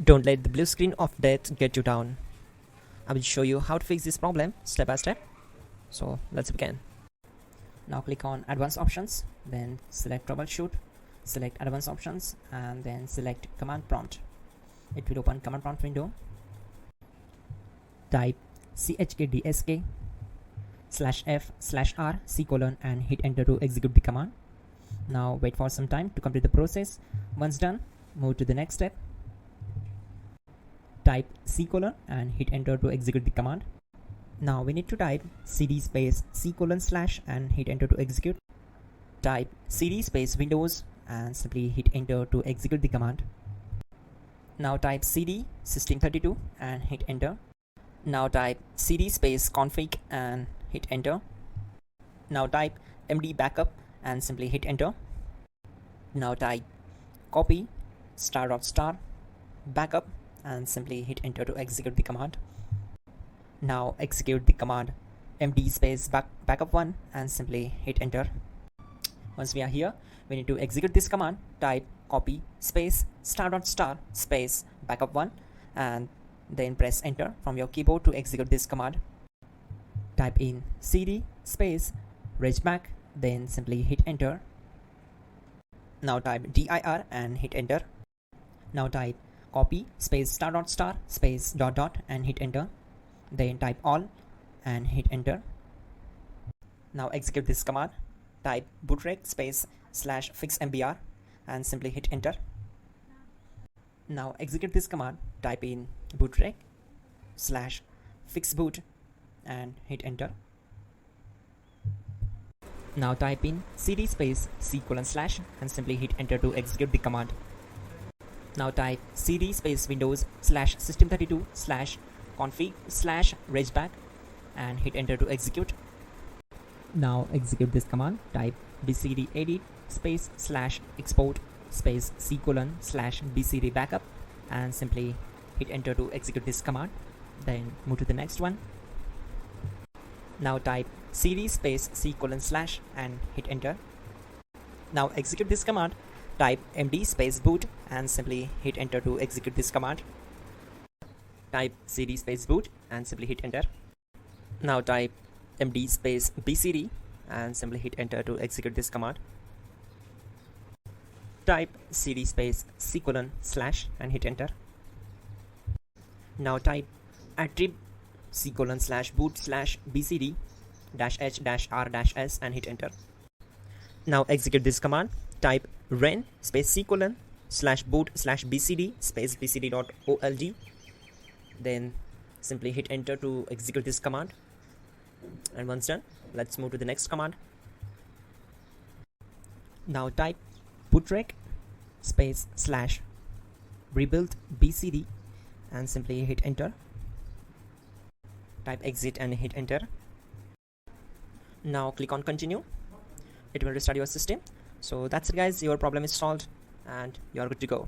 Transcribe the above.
Don't let the blue screen of death get you down. I will show you how to fix this problem step by step. So let's begin. Now click on advanced options, then select troubleshoot, select advanced options, and then select command prompt. It will open command prompt window. Type chkdsk/f/r:" and hit enter to execute the command. Now wait for some time to complete the process. Once done, move to the next step. Type C:" and hit enter to execute the command. Now we need to type cd space C:/ and hit enter to execute. Type cd space Windows and simply hit enter to execute the command. Now type cd system32 and hit enter. Now type cd space config and hit enter. Now type md backup and simply hit enter. Now type copy **backup and simply hit enter to execute the command. Now execute the command md space backup1 and simply hit enter. Once we are here, we need to execute this command. Type copy space **space backup1 and then press enter from your keyboard to execute this command. Type in cd space regback, then simply hit enter. Now type dir and hit enter. Now type copy space **space ... and hit enter. Then type all and hit enter. Now execute this command. Type bootrec space /fixmbr and simply hit enter. Now execute this command. Type in bootrec /fixboot and hit enter. Now type in cd space C:/ and simply hit enter to execute the command. Now type cd space Windows /system32/config/regback and hit enter to execute. Now execute this command. Type bcd edit space /export space C:/bcd backup and simply hit enter to execute this command. Then move to the next one. Now type cd space C:/ and hit enter. Now execute this command. Type md space boot and simply hit enter to execute this command. Type cd space boot and simply hit enter. Now type md space bcd and simply hit enter to execute this command. Type cd space C:/ and hit enter. Now type attrib C:/boot/bcd-h-r-s and hit enter. Now execute this command. Type ren space C:/boot/bcd space bcd.old. Then simply hit enter to execute this command. And once done, let's move to the next command. Now type bootrec space /rebuild bcd and simply hit enter. Type exit and hit enter. Now click on continue. It will restart your system. So that's it guys, your problem is solved and you're good to go.